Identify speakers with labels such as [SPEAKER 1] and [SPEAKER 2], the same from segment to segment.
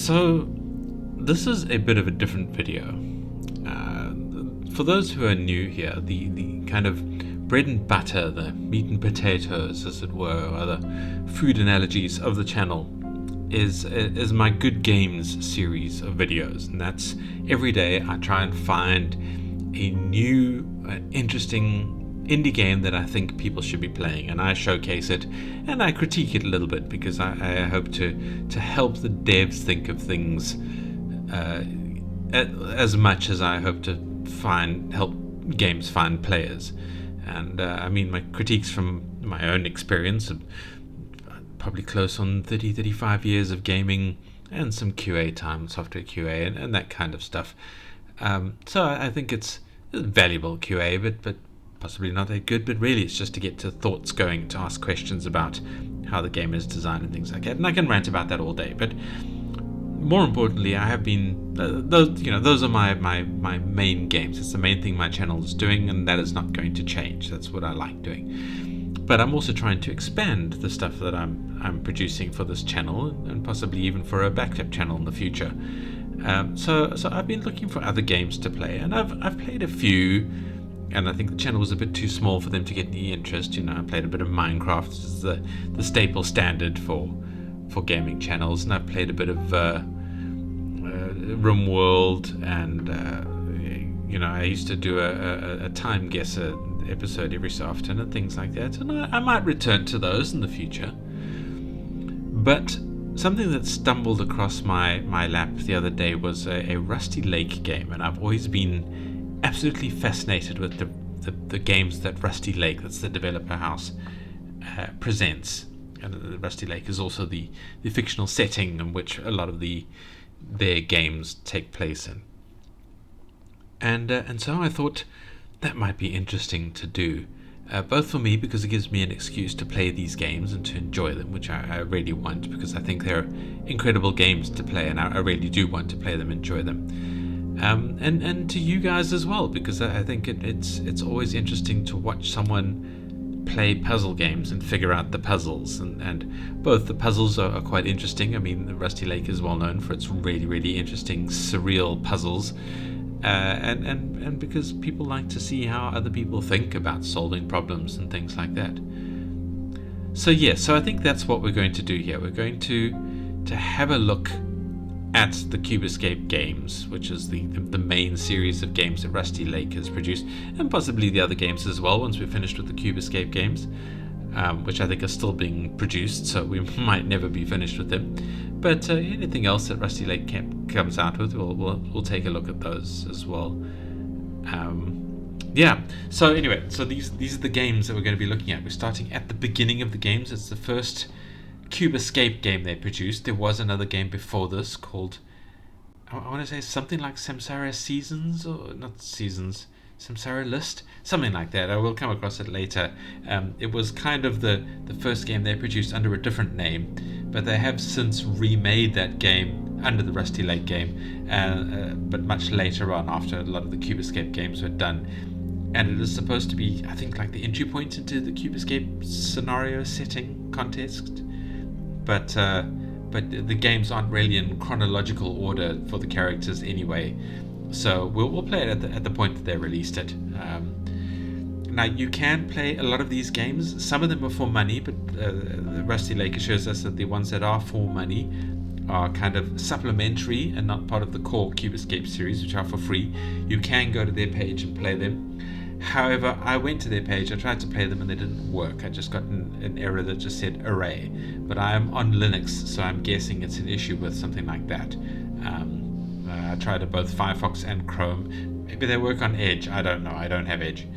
[SPEAKER 1] So this is a bit of a different video. For those who are new here, the kind of bread and butter, the meat and potatoes, as it were, or other food analogies of the channel, is my good games series of videos, and that's every day I try and find a new, interesting indie game that I think people should be playing, and I showcase it and I critique it a little bit because I hope to help the devs think of things as much as I hope to help games find players. And I mean, my critiques from my own experience of probably close on 35 years of gaming and some QA time, software QA and that kind of stuff. So I think it's valuable QA, but possibly not that good. But really, it's just to get to thoughts going, to ask questions about how the game is designed and things like that. And I can rant about that all day. But more importantly, I have been those are my main games. It's the main thing my channel is doing, and that is not going to change. That's what I like doing. But I'm also trying to expand the stuff that I'm producing for this channel, and possibly even for a backup channel in the future. So I've been looking for other games to play, and I've played a few, and I think the channel was a bit too small for them to get any interest. I played a bit of Minecraft, which is the staple standard for gaming channels, and I've played a bit of RimWorld, and I used to do a time guesser episode every so often and things like that, and I might return to those in the future. But something that stumbled across my lap the other day was a RustyLake game, and I've always been absolutely fascinated with the games that RustyLake, that's the developer house, presents. And RustyLake is also the fictional setting in which a lot of their games take place in. And so I thought that might be interesting to do, both for me because it gives me an excuse to play these games and to enjoy them, which I really want, because I think they're incredible games to play, and I really do want to play them, enjoy them. And to you guys as well, because I think it's always interesting to watch someone play puzzle games and figure out the puzzles, and both the puzzles are quite interesting. I mean, RustyLake is well known for its really, really interesting surreal puzzles, and because people like to see how other people think about solving problems and things like that. So I think that's what we're going to do here. We're going to have a look at the Cube Escape games, which is the main series of games that RustyLake has produced, and possibly the other games as well once we're finished with the Cube Escape games, which I think are still being produced, so we might never be finished with them. But anything else that RustyLake comes out with, we'll take a look at those as well. So anyway, so these are the games that we're going to be looking at. We're starting at the beginning of the games. It's the first Cube Escape game they produced. There was another game before this called, I want to say something like Samsara Seasons, or not Seasons, Samsara List, something like that. I will come across it later. It was kind of the first game they produced under a different name, but they have since remade that game under the RustyLake game, but much later on, after a lot of the Cube Escape games were done. And it is supposed to be, I think, like the entry point into the Cube Escape scenario setting context. But the games aren't really in chronological order for the characters anyway, so we'll play it at the point that they released it. Now, you can play a lot of these games. Some of them are for money, but RustyLake assures us that the ones that are for money are kind of supplementary and not part of the core Cube Escape series, which are for free. You can go to their page and play them. However, I went to their page, I tried to play them and they didn't work. I just got an error that just said array. But I am on Linux, so I'm guessing it's an issue with something like that. I tried it both Firefox and Chrome. Maybe they work on Edge, I don't know, I don't have Edge.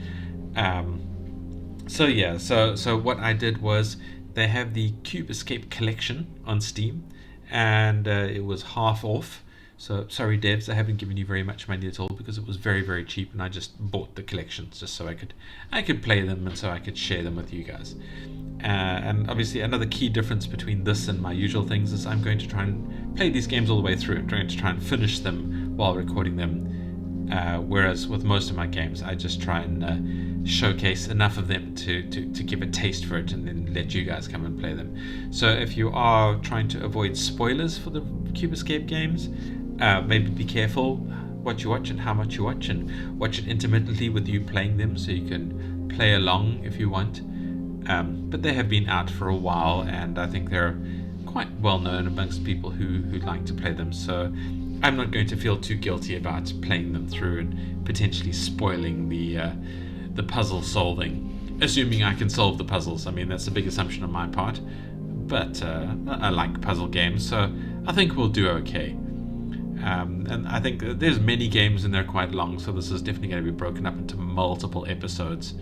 [SPEAKER 1] So what I did was, they have the Cube Escape collection on Steam, and it was half off. So sorry devs, I haven't given you very much money at all because it was very, very cheap, and I just bought the collections just so I could play them and so I could share them with you guys. And obviously another key difference between this and my usual things is I'm going to try and play these games all the way through. I'm going to try and finish them while recording them, whereas with most of my games I just try and showcase enough of them to give a taste for it and then let you guys come and play them. So if you are trying to avoid spoilers for the Cube Escape games, maybe be careful what you watch and how much you watch, and watch it intermittently with you playing them so you can play along if you want. But they have been out for a while, and I think they're quite well known amongst people who like to play them, so I'm not going to feel too guilty about playing them through and potentially spoiling the puzzle solving, assuming I can solve the puzzles. I mean, that's a big assumption on my part, but I like puzzle games, so I think we'll do okay. And I think there's many games and they're quite long, so this is definitely going to be broken up into multiple episodes.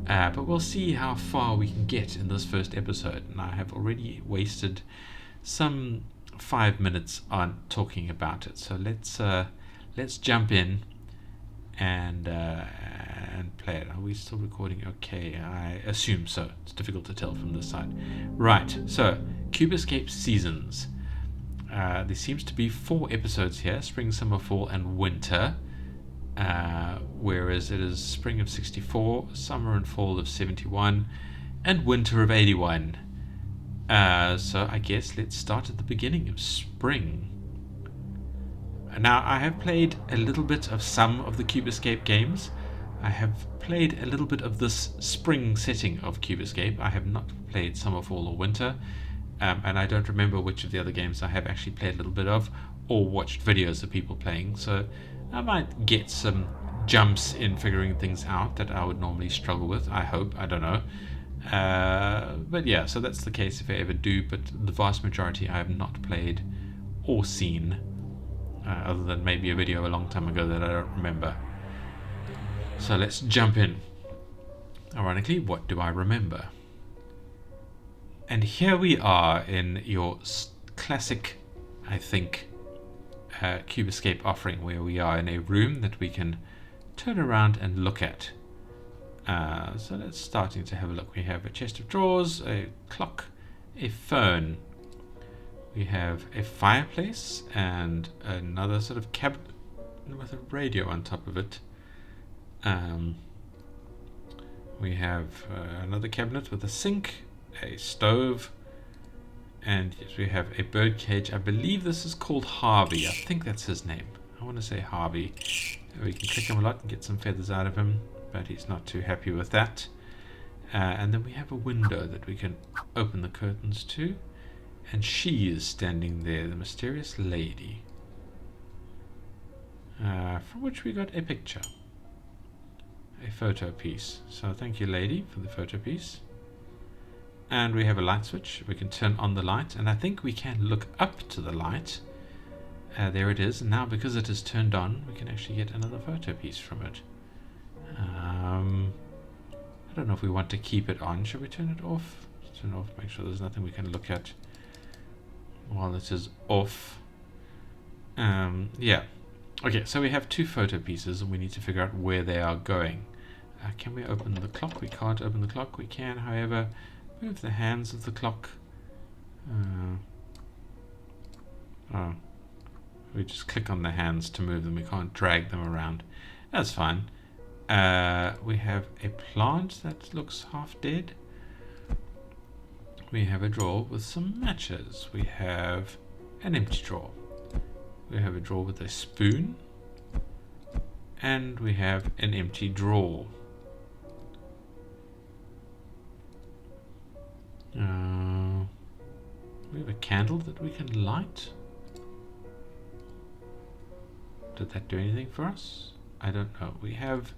[SPEAKER 1] But we'll see how far we can get in this first episode. And I have already wasted some 5 minutes on talking about it. So let's jump in and play it. Are we still recording? Okay, I assume so. It's difficult to tell from this side. Right, so Cube Escape Seasons. There seems to be 4 episodes here: spring, summer, fall, and winter. Whereas it is spring of 64, summer and fall of 71, and winter of 81. So I guess let's start at the beginning of spring. Now, I have played a little bit of some of the Cube Escape games. I have played a little bit of this spring setting of Cube Escape. I have not played summer, fall, or winter. And I don't remember which of the other games I have actually played a little bit of or watched videos of people playing. So I might get some jumps in figuring things out that I would normally struggle with. I hope. I don't know. But yeah, so that's the case if I ever do. But the vast majority I have not played or seen, other than maybe a video a long time ago that I don't remember. So let's jump in. Ironically, what do I remember? And here we are in your classic, I think, Cube Escape offering, where we are in a room that we can turn around and look at. So that's starting to have a look. We have a chest of drawers, a clock, a phone. We have a fireplace and another sort of cabinet with a radio on top of it. We have another cabinet with a sink, a stove, and yes, we have a bird cage. I believe this is called Harvey. I think that's his name. I want to say Harvey. We can click him a lot and get some feathers out of him, but he's not too happy with that. And then we have a window that we can open the curtains to, and she is standing there, the mysterious lady, from which we got a picture, a photo piece. So thank you, lady, for the photo piece. And we have a light switch. We can turn on the light, and I think we can look up to the light. There it is. And now, because it is turned on, we can actually get another photo piece from it. I don't know if we want to keep it on. Should we turn it off? Let's turn it off, make sure there's nothing we can look at while it is off. Yeah. Okay, so we have 2 photo pieces, and we need to figure out where they are going. Can we open the clock? We can't open the clock. We can, however, move the hands of the clock. We just click on the hands to move them. We can't drag them around. That's fine. We have a plant that looks half dead. We have a drawer with some matches. We have an empty drawer. We have a drawer with a spoon. And we have an empty drawer. We have a candle that we can light. Did that do anything for us? I don't know. We have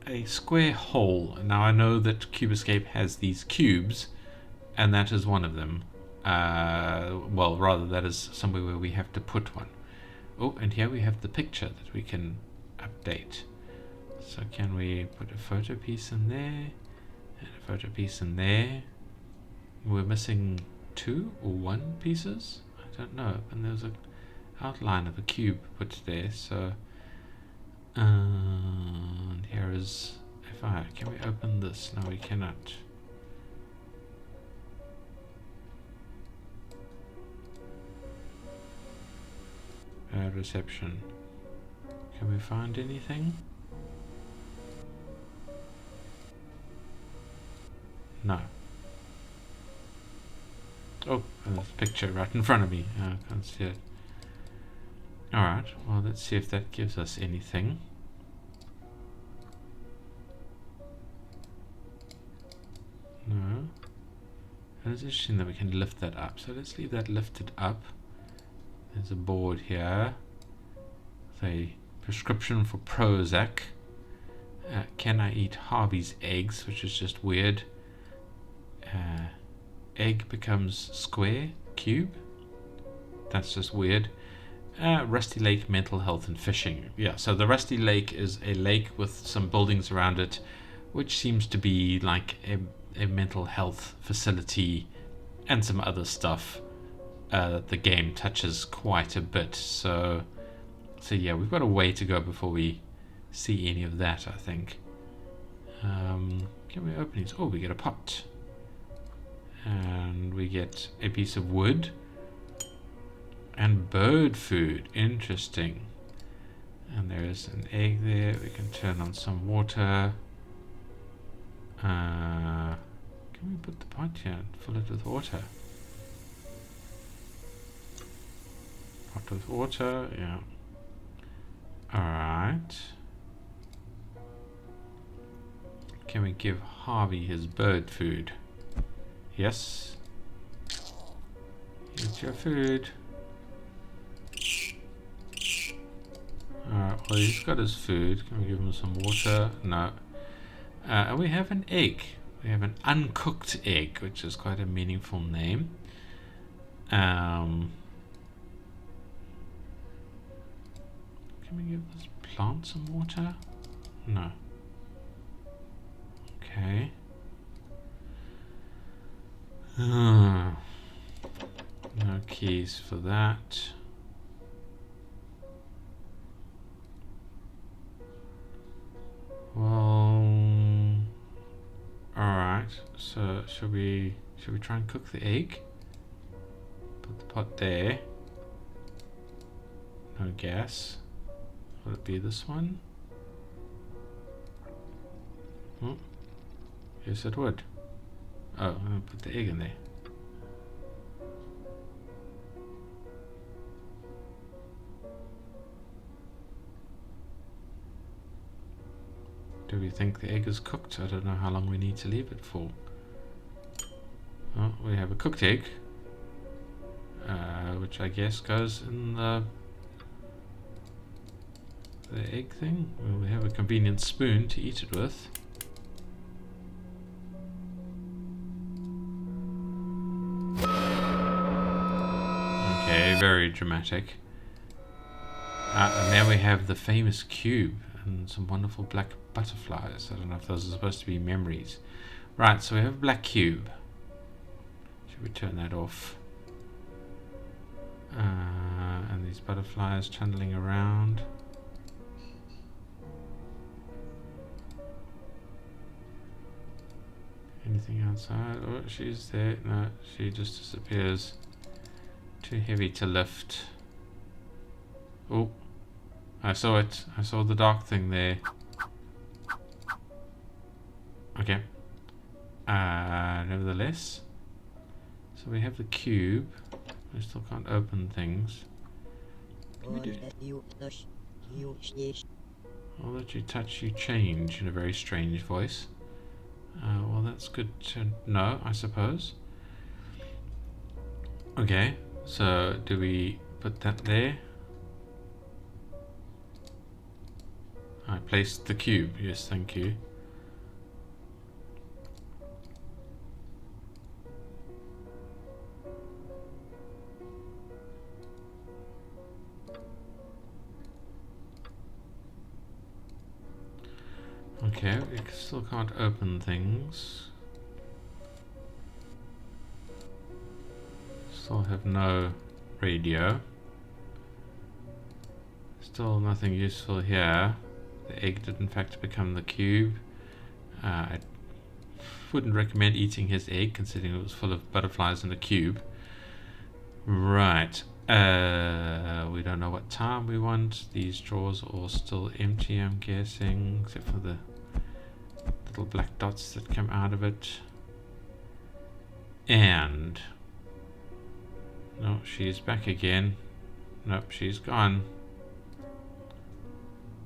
[SPEAKER 1] a square hole. Now I know that Cube Escape has these cubes, and that is one of them. Well, rather, that is somewhere where we have to put one. Oh, and here we have the picture that we can update. So can we put a photo piece in there, and a photo piece in there? We're missing 2 or 1 pieces? I don't know. And there's an outline of a cube put there, so and here is a fire. Can we open this? No, we cannot. Reception. Can we find anything? Oh, there's a picture right in front of me. I can't see it. Alright, well, let's see if that gives us anything. No. And it's interesting that we can lift that up. So let's leave that lifted up. There's a board here. The prescription for Prozac. Can I eat Harvey's eggs? Which is just weird. Egg becomes square, cube. That's just weird. RustyLake, mental health and fishing. Yeah, so the RustyLake is a lake with some buildings around it, which seems to be like a mental health facility and some other stuff that the game touches quite a bit. So yeah, we've got a way to go before we see any of that, I think. Can we open these? Oh, we get a pot. And we get a piece of wood. And bird food. Interesting. And there's an egg there. We can turn on some water. Can we put the pot here and fill it with water? Pot with water, yeah. Alright. Can we give Harvey his bird food? Yes. Eat your food. Alright, well, he's got his food. Can we give him some water? No. And we have an egg. We have an uncooked egg, which is quite a meaningful name. Can we give this plant some water? No. Okay. No keys for that. Well, alright, so should we try and cook the egg? Put the pot there. No gas. Would it be this one? Oh, yes it would. Oh, I'm gonna put the egg in there. Do we think the egg is cooked? I don't know how long we need to leave it for. Oh, we have a cooked egg, which I guess goes in the egg thing. Well, we have a convenient spoon to eat it with. Okay, very dramatic. And now we have the famous cube and some wonderful black butterflies. I don't know if those are supposed to be memories. Right, so we have a black cube. Should we turn that off? And these butterflies trundling around. Anything outside? Oh, she's there. No, she just disappears. Too heavy to lift. Oh, I saw it. I saw the dark thing there. Okay. Nevertheless. So we have the cube. I still can't open things. Can we do? I'll let you touch, you change in a very strange voice. Well, that's good to know, I suppose. Okay, so do we put that there? I placed the cube, yes, thank you. Okay, we still can't open things. Still have no radio. Still nothing useful here. The egg did in fact become the cube. I wouldn't recommend eating his egg considering it was full of butterflies in a cube. Right. We don't know what time we want. These drawers are all still empty, I'm guessing, except for the little black dots that come out of it. And No, she's back again. Nope, she's gone.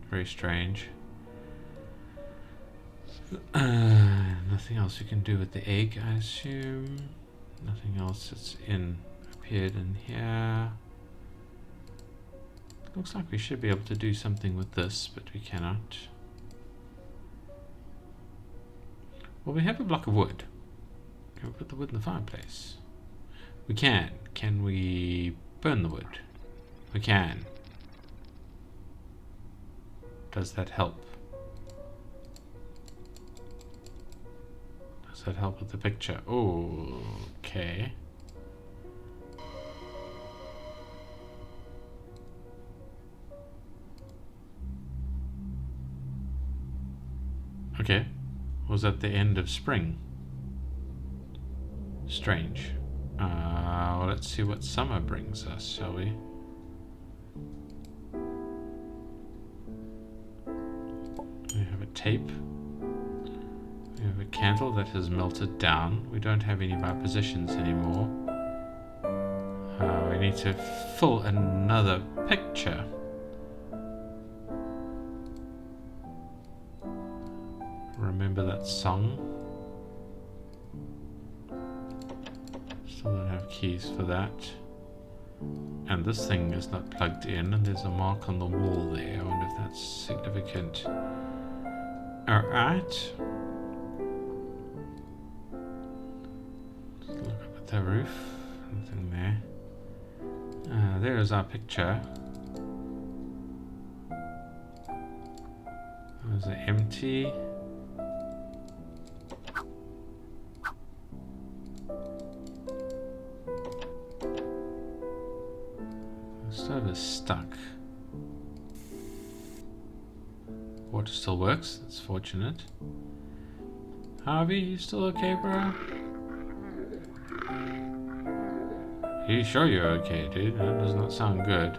[SPEAKER 1] Very strange. Nothing else you can do with the egg, I assume. Nothing else that's appeared in here. Looks like we should be able to do something with this, but we cannot. Well, we have a block of wood. Can we put the wood in the fireplace? We can. Can we burn the wood? We can. Does that help? Does that help with the picture? Oh, okay. Okay. Was that the end of spring? Strange. Well, let's see what summer brings us, shall we? We have a tape. We have a candle that has melted down. We don't have any by positions anymore. We need to fill another picture. Remember that song? Still don't have keys for that. And this thing is not plugged in, and there's a mark on the wall there. I wonder if that's significant. Alright. Let's look up at the roof. Nothing there. There's our picture. There's an empty. The stove is stuck. Water still works. That's fortunate. Harvey, you still okay, bro? Are you sure you're okay, dude? That does not sound good.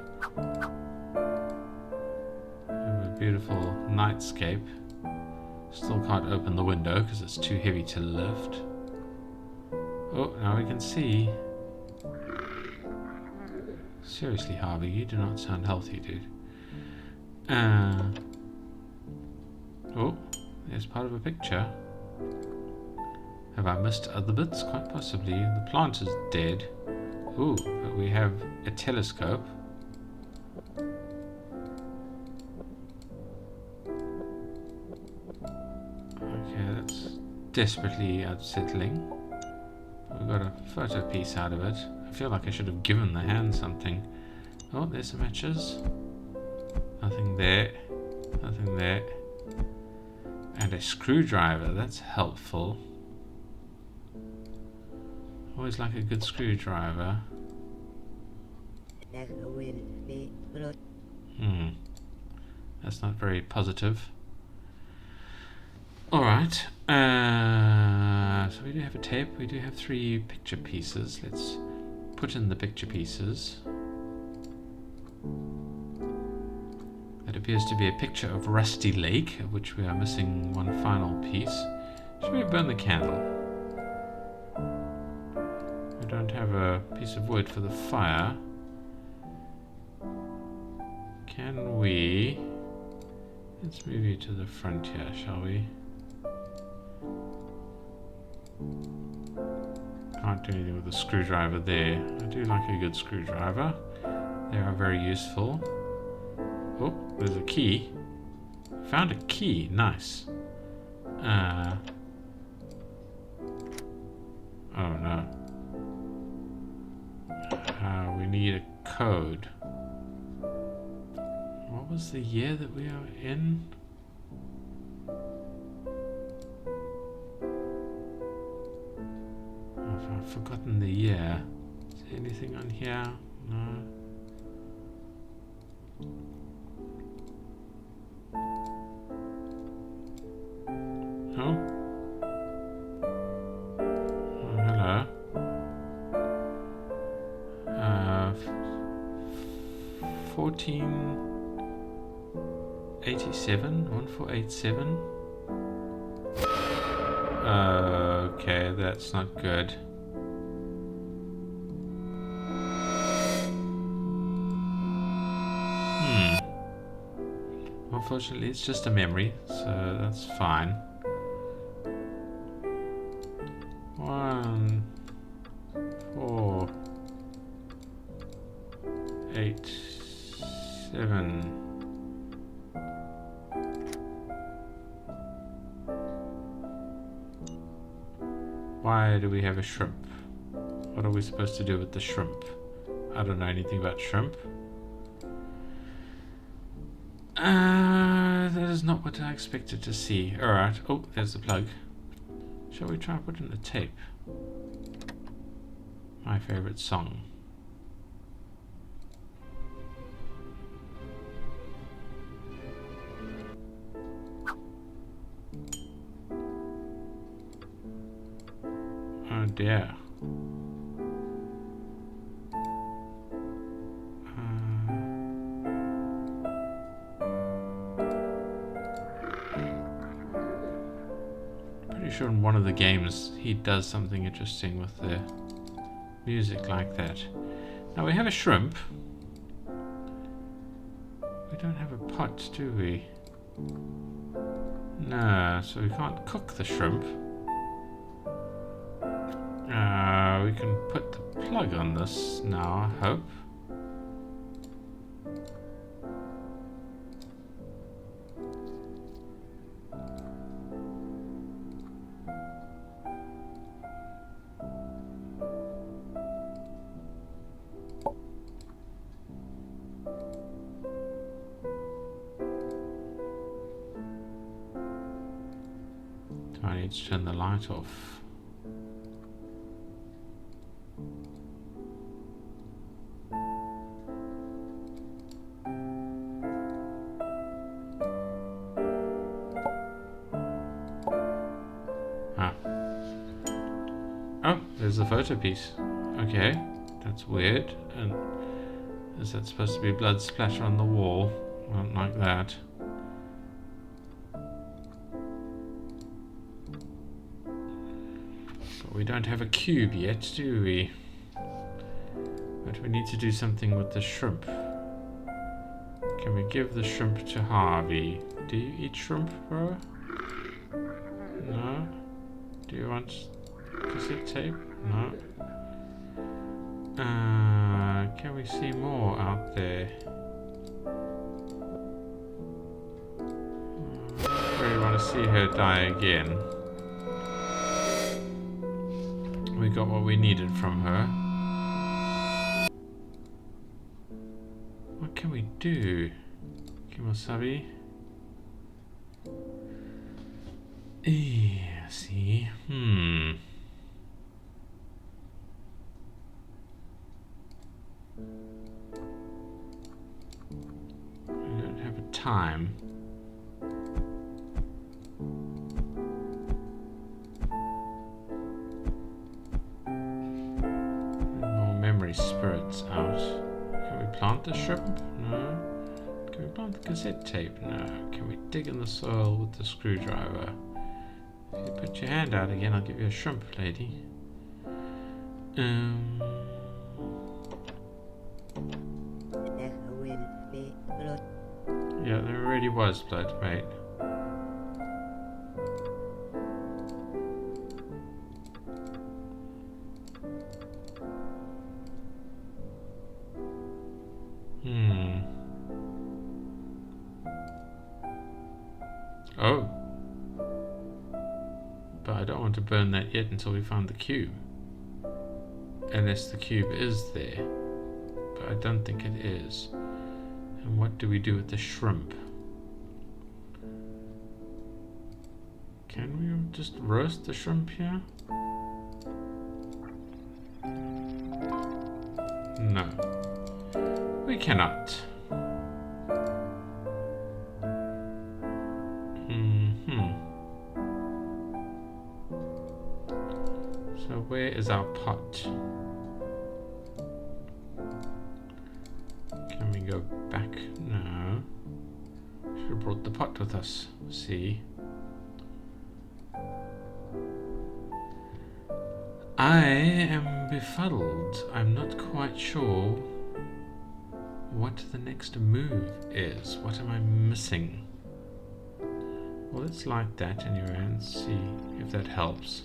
[SPEAKER 1] We have a beautiful nightscape. Still can't open the window because it's too heavy to lift. Oh, now we can see. Seriously, Harvey, you do not sound healthy, dude. Oh, there's part of a picture. Have I missed other bits? Quite possibly. The plant is dead. Ooh, but we have a telescope. Okay, that's desperately unsettling. We got a photo piece out of it. I feel like I should have given the hand something. Oh, there's some matches. Nothing there. Nothing there. And a screwdriver. That's helpful. Always like a good screwdriver. That's not very positive. Alright. So we do have a tape. We do have 3 picture pieces. Let's put in the picture pieces. That appears to be a picture of RustyLake, of which we are missing one final piece. Should we burn the candle? We don't have a piece of wood for the fire. Can we... Let's move you to the front here, shall we? Can't do anything with the screwdriver there. I do like a good screwdriver. They are very useful. Oh, there's a key. Found a key. Nice. Oh no. We need a code. What was the year that we are in? I've forgotten the year. Is there anything on here? No. Oh. Oh, hello. 1487, 1487. Okay, that's not good. unfortunately it's just a memory, so that's fine. 1, 4, 8, 7. Why do we have a shrimp? What are we supposed to do with the shrimp? I don't know anything about shrimp. That is not what I expected to see. Alright. Oh, there's the plug. Shall we try putting the tape? My favorite song. Oh dear. Pretty sure in one of the games he does something interesting with the music like that. Now we have a shrimp. We don't have a pot, do we? No, so we can't cook the shrimp. We can put the plug on this now, I hope. Do I need to turn the light off? Oh, there's the photo piece. Okay, that's weird. And is that supposed to be blood splatter on the wall? I don't like that. But we don't have a cube yet, do we? But we need to do something with the shrimp. Can we give the shrimp to Harvey? Do you eat shrimp, bro? No? Do you want cassette tape? No. Can we see more out there? I really want to see her die again. We got what we needed from her. What can we do? Kimosabi? See? We don't have a time. More memory spirits out. Can we plant the shrimp? No. Can we plant the cassette tape? No. Can we dig in the soil with the screwdriver? If you put your hand out again, I'll give you a shrimp, lady. Yeah, there already was blood, mate. Oh. But I don't want to burn that yet until we find the cube. Unless the cube is there. But I don't think it is. And what do we do with the shrimp? Can we just roast the shrimp here? No. We cannot. So where is our pot? Can we go back? No. Should have brought the pot with us. See? I am befuddled. I'm not quite sure what the next move is. What am I missing? Well, let's light that anyway and see if that helps.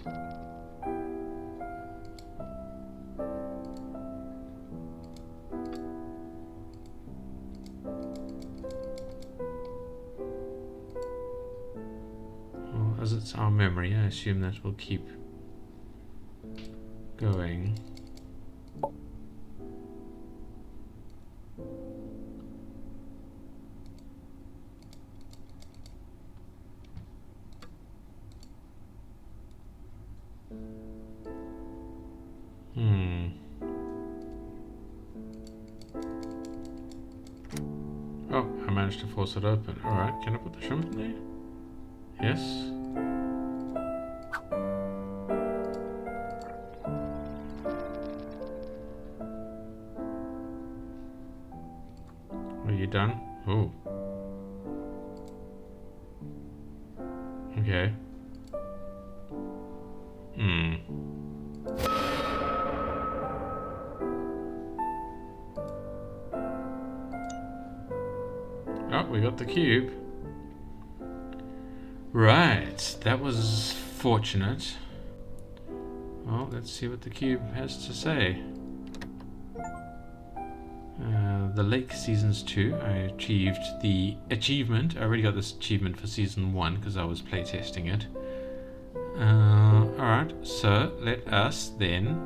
[SPEAKER 1] Well, as it's our memory, I assume that will keep going. Oh, I managed to force it open. Alright, can I put the shrimp in there? Yes. Are you done? Oh. Okay. Oh, we got the cube. Right, that was fortunate. Well, let's see what the cube has to say. The Lake Seasons 2, I achieved the achievement. I already got this achievement for Season 1 because I was playtesting it. Alright, so let us then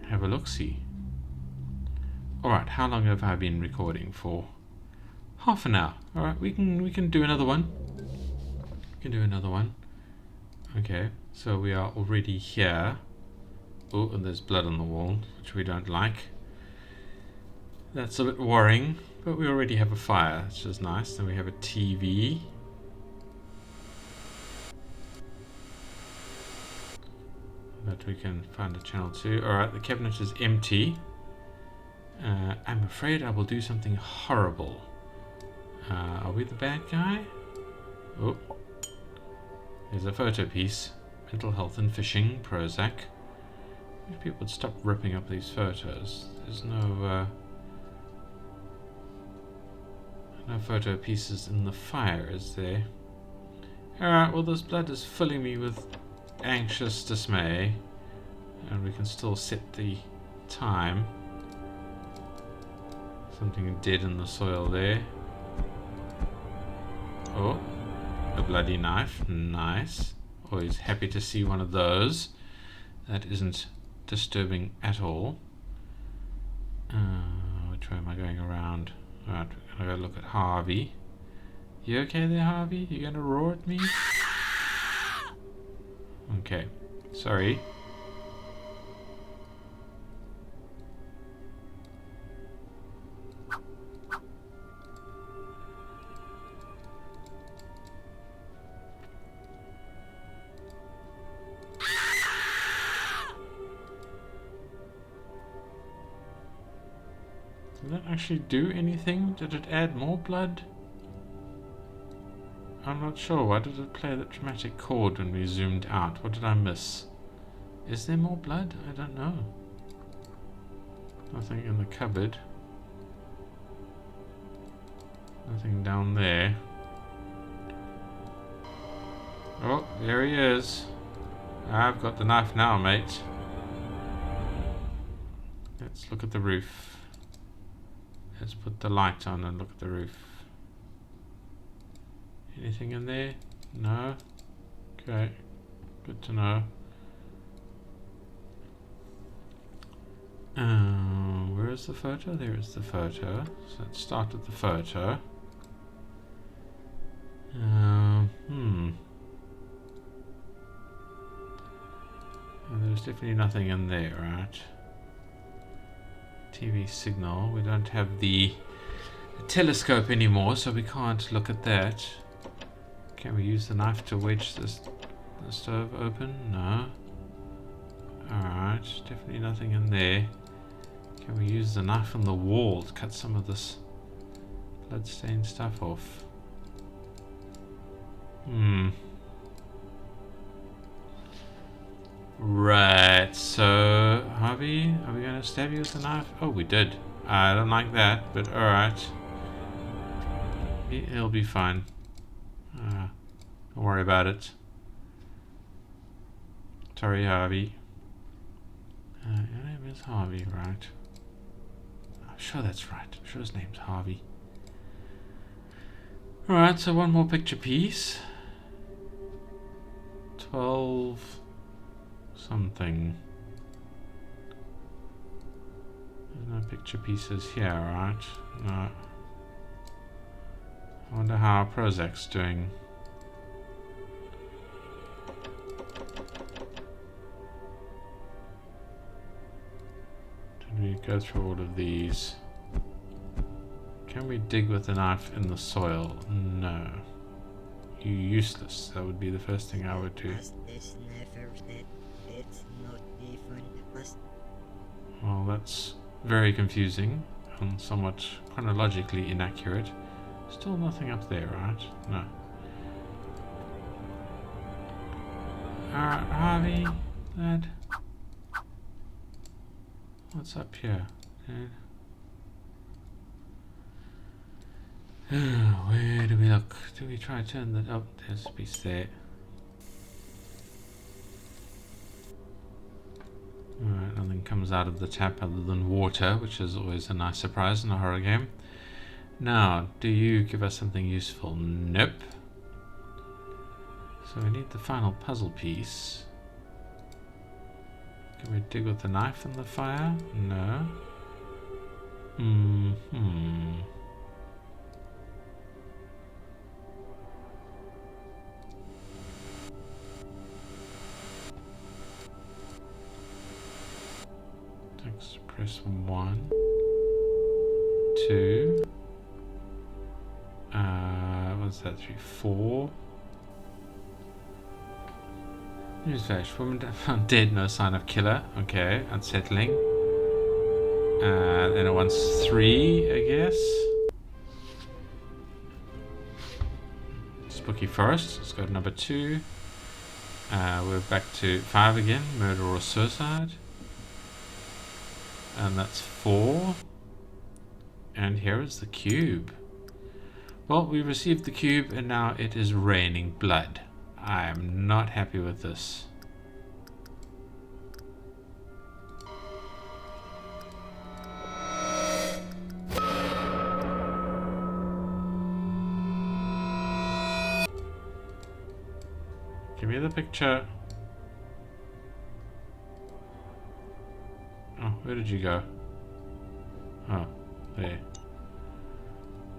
[SPEAKER 1] have a look-see. Alright, how long have I been recording for? Half an hour. Alright, we can do another one. We can do another one. Okay, so we are already here. Oh, and there's blood on the wall, which we don't like. That's a bit worrying, but we already have a fire, which is nice. Then we have a TV. That we can find a channel to. Alright, the cabinet is empty. I'm afraid I will do something horrible. Are we the bad guy? Oh. There's a photo piece. Mental health and fishing, Prozac. If people would stop ripping up these photos. There's no photo pieces in the fire, is there? Alright, well this blood is filling me with anxious dismay. And we can still set the time. Something dead in the soil there. Oh, a bloody knife. Nice. Always happy to see one of those. That isn't disturbing at all. Which way am I going around? Alright, we're gonna go look at Harvey. You okay there, Harvey? You gonna roar at me? Okay, sorry. Did that actually do anything? Did it add more blood? I'm not sure. Why did it play that dramatic chord when we zoomed out? What did I miss? Is there more blood? I don't know. Nothing in the cupboard. Nothing down there. Oh, there he is. I've got the knife now, mate. Let's look at the roof. Let's put the light on and look at the roof. Anything in there? No? Okay. Good to know. Where is the photo? There is the photo. So let's start with the photo. And there's definitely nothing in there, right? TV signal. We don't have the telescope anymore, so we can't look at that. Can we use the knife to wedge the stove open? No. Alright, definitely nothing in there. Can we use the knife on the wall to cut some of this bloodstained stuff off? Right, so Harvey, are we going to stab you with the knife? Oh, we did. I don't like that, but alright. He'll be fine. Don't worry about it. Sorry, Harvey. Your name is Harvey, right? I'm sure that's right. I'm sure his name's Harvey. Alright, so one more picture piece. 12 something. There's no picture pieces here, right? No. I wonder how Prozac's doing. Did we go through all of these? Can we dig with a knife in the soil? No. You useless. That would be the first thing I would do. Well, that's very confusing and somewhat chronologically inaccurate. Still nothing up there, right? No. Alright, Harvey, lad. What's up here? Where do we look? Do we try to turn that up? There's a piece there. Alright, nothing comes out of the tap other than water, which is always a nice surprise in a horror game. Now, do you give us something useful? Nope. So we need the final puzzle piece. Can we dig with the knife in the fire? No. Let's press 1, 2. What's that? 3, 4. Newsflash: woman found dead, no sign of killer. Okay, unsettling. Then it wants 3, I guess. Spooky forest. Let's go to number 2. We're back to 5 again. Murder or suicide. And that's 4. And here is the cube. Well, we received the cube and now it is raining blood. I am not happy with this. Give me the picture. Oh, where did you go? Oh, there.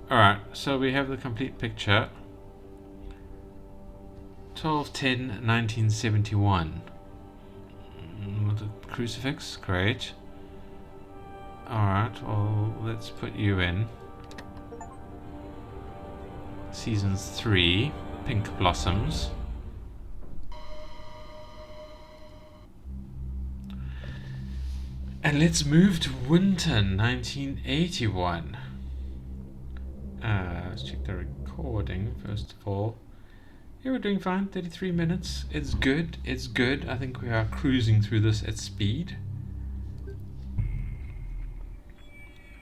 [SPEAKER 1] Alright, so we have the complete picture. 12/10/1971. The crucifix, great. Alright, well, let's put you in. Seasons 3, Pink Blossoms. And let's move to winter 1981. Let's check the recording first of all. Yeah, we're doing fine. 33 minutes. It's good. It's good. I think we are cruising through this at speed.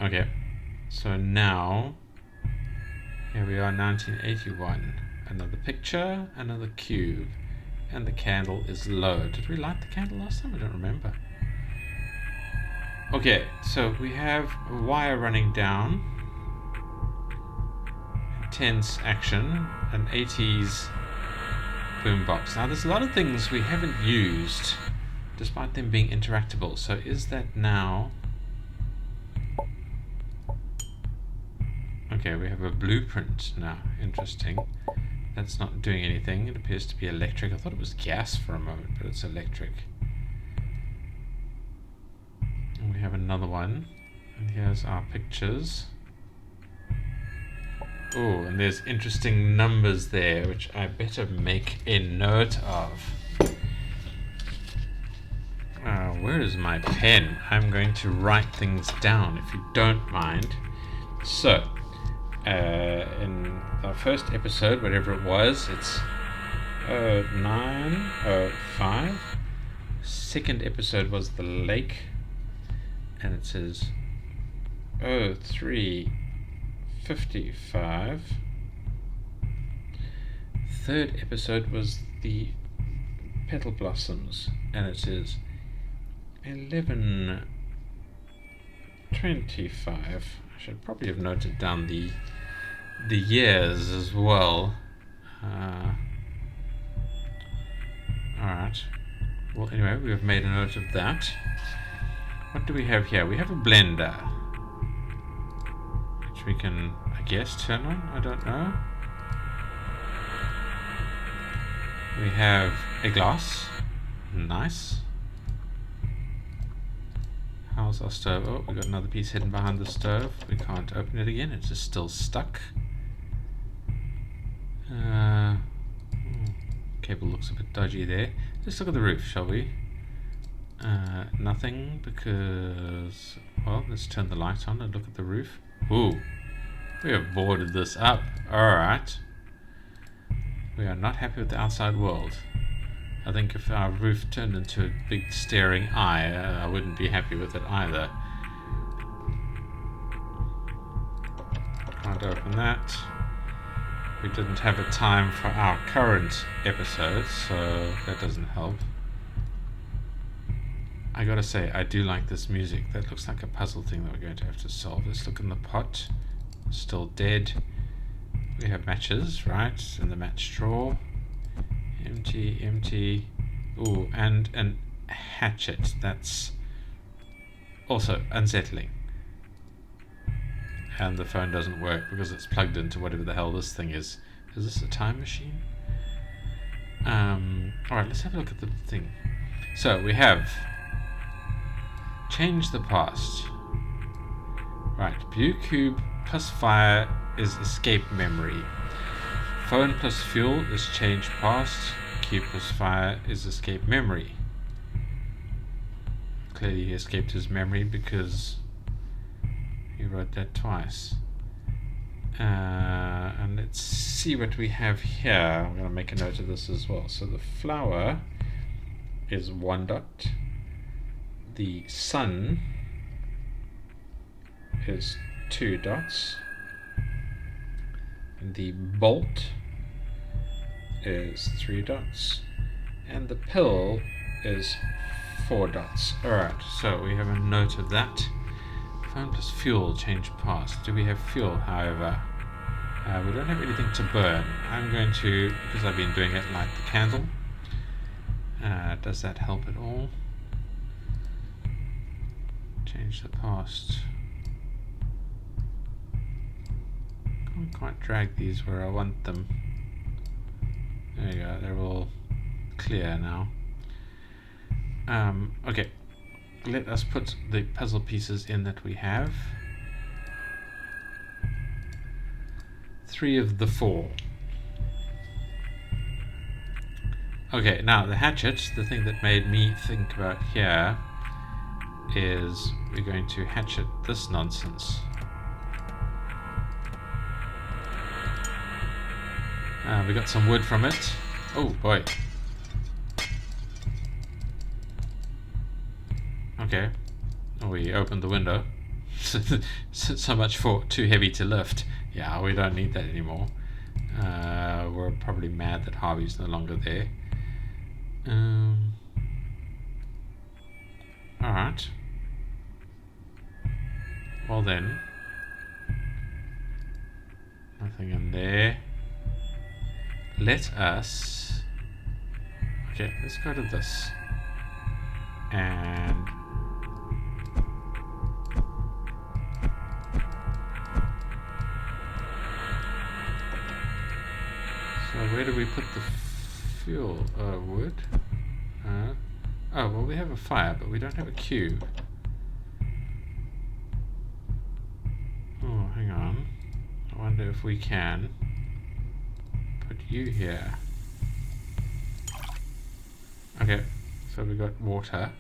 [SPEAKER 1] Okay. So now, here we are, 1981. Another picture, another cube, and the candle is low. Did we light the candle last time? I don't remember. Okay, so we have a wire running down. Intense action, an 80s boombox. Now there's a lot of things we haven't used, despite them being interactable. So is that now? Okay, we have a blueprint now. Interesting. That's not doing anything. It appears to be electric. I thought it was gas for a moment, but it's electric. And we have another one. And here's our pictures. Oh, and there's interesting numbers there, which I better make a note of. Where is my pen? I'm going to write things down, if you don't mind. So, in the first episode, whatever it was, it's 0905. Second episode was the lake, and it says 0355. third episode was the petal blossoms, and it is 11:25. I should probably have noted down the years as well. Alright. Well, anyway, we have made a note of that. What do we have here? We have a blender, which we can, I guess, turn on. I don't know. We have a glass. Nice. How's our stove? Oh, we got another piece hidden behind the stove. We can't open it again. It's just still stuck. Cable looks a bit dodgy there. Let's look at the roof, shall we? Nothing, because... Well, let's turn the light on and look at the roof. Ooh, we have boarded this up. Alright. We are not happy with the outside world. I think if our roof turned into a big staring eye, I wouldn't be happy with it either. Can't open that. We didn't have a time for our current episode, so that doesn't help. I gotta say, I do like this music. That looks like a puzzle thing that we're going to have to solve. Let's look in the pot. Still dead. We have matches, right? In the match drawer. Empty, empty. Ooh, and an hatchet. That's also unsettling. And the phone doesn't work because it's plugged into whatever the hell this thing is. Is this a time machine? Alright, let's have a look at the thing. So we have change the past. Right, Blue Cube plus fire is escape memory. Phone plus fuel is change past. Cube plus fire is escape memory. Clearly he escaped his memory because he wrote that twice. And let's see what we have here. I'm going to make a note of this as well. So the flower is 1 dot. The sun is 2 dots. The bolt is 3 dots. And the pill is 4 dots. Alright, so we have a note of that. Phone plus fuel, change past. Do we have fuel, however? We don't have anything to burn. I'm going to, because I've been doing it, light the candle. Does that help at all? Change the past. Can't quite drag these where I want them. There you go, they're all clear now. Okay. Let us put the puzzle pieces in that we have. 3 of the 4. Okay, now the hatchet, the thing that made me think about here, is we're going to hatchet this nonsense. We got some wood from it. Oh boy. Okay, we opened the window. So much for too heavy to lift. Yeah, we don't need that anymore. We're probably mad that Harvey's no longer there. Alright. Well then. Nothing in there. Let us... Okay, let's go to this. And... So where do we put the fuel? Wood? Oh, well we have a fire, but we don't have a cube. Oh, hang on. I wonder if we can put you here. Okay, so we got water.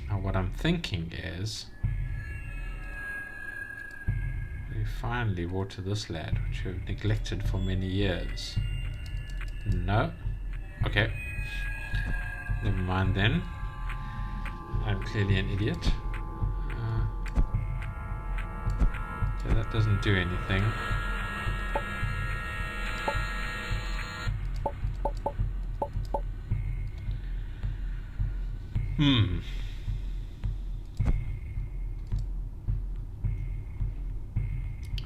[SPEAKER 1] Now what I'm thinking is we finally water this lad, which we've neglected for many years. No? Okay. Never mind then. I'm clearly an idiot. So that doesn't do anything.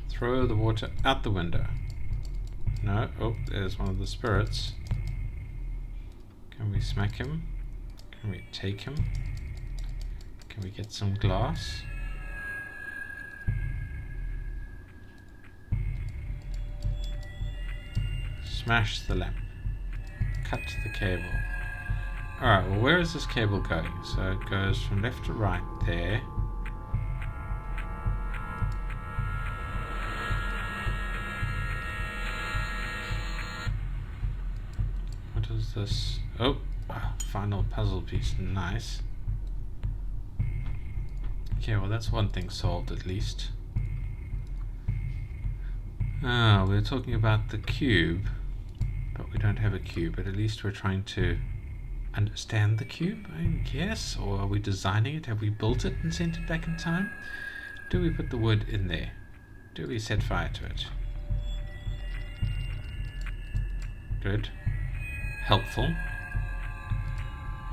[SPEAKER 1] Throw the water out the window. No. Oh, there's one of the spirits. Can we smack him? Can we take him? Can we get some glass? Smash the lamp. Cut the cable. Alright, well, where is this cable going? So it goes from left to right there. What is this? Oh, final puzzle piece. Nice. Okay, well, that's one thing solved at least. We're talking about the cube, but we don't have a cube, but at least we're trying to understand the cube, I guess. Or are we designing it? Have we built it and sent it back in time? Do we put the wood in there? Do we set fire to it? Good. Helpful.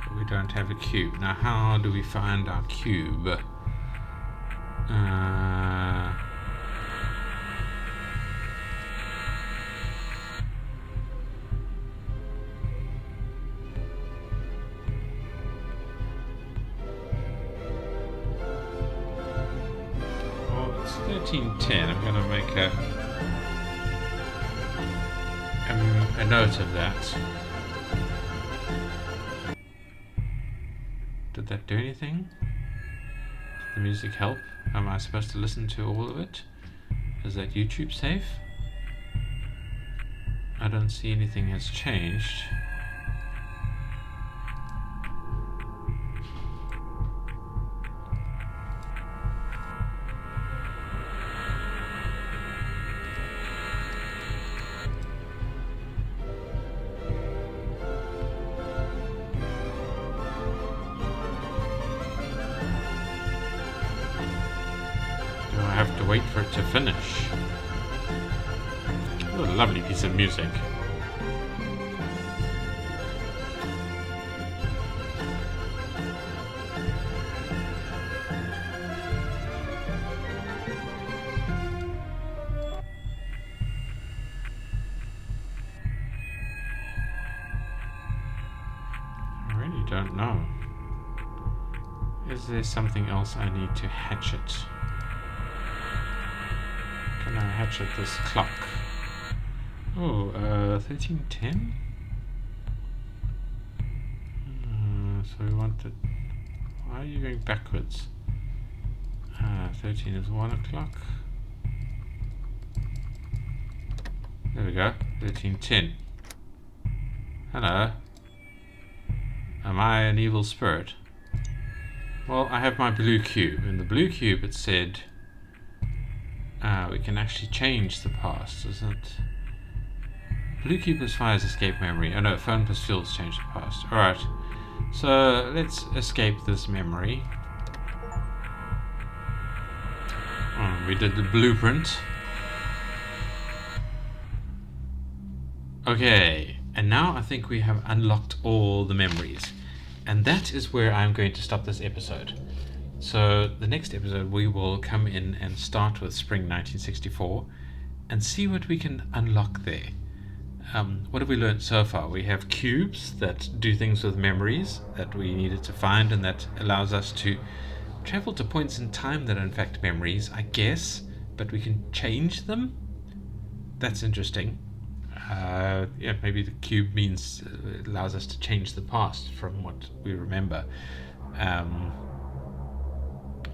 [SPEAKER 1] But we don't have a cube. Now how do we find our cube? Well, it's 1310. I'm going to make a note of that. Did that do anything? Did the music help? Am I supposed to listen to all of it? Is that YouTube safe? I don't see anything has changed. Have to wait for it to finish. What a lovely piece of music. I really don't know. Is there something else I need to hatchet? Can I hatchet this clock? Oh, 1310? So we want the... Why are you going backwards? 13 is 1 o'clock. There we go, 1310. Hello. Am I an evil spirit? Well, I have my blue cube. In the blue cube it said... we can actually change the past, isn't it? Blue cube plus fires escape memory. Oh no, phone plus fuels change the past. Alright, so let's escape this memory. We did the blueprint. Okay, and now I think we have unlocked all the memories. And that is where I'm going to stop this episode. So the next episode we will come in and start with Spring 1964 and see what we can unlock there. What have we learned so far? We have cubes that do things with memories that we needed to find, and that allows us to travel to points in time that are in fact memories, I guess, but we can change them. That's interesting. Yeah, maybe the cube means it allows us to change the past from what we remember.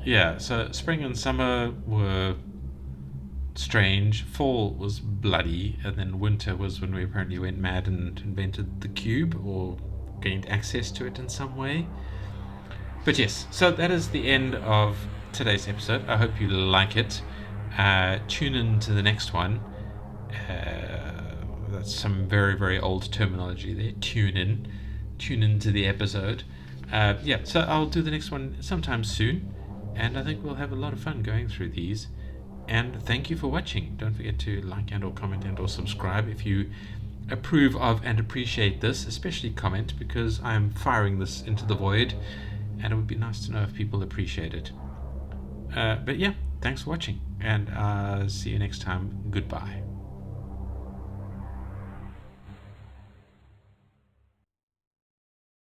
[SPEAKER 1] Yeah, so spring and summer were strange, fall was bloody, and then winter was when we apparently went mad and invented the cube, or gained access to it in some way. But yes, so that is the end of today's episode. I hope you like it. Tune in to the next one. That's some very, very old terminology there. Tune in to the episode. Yeah, so I'll do the next one sometime soon. And I think we'll have a lot of fun going through these. And thank you for watching. Don't forget to like and or comment and or subscribe if you approve of and appreciate this. Especially comment, because I'm firing this into the void. and it would be nice to know if people appreciate it. But yeah, thanks for watching, and see you next time. Goodbye.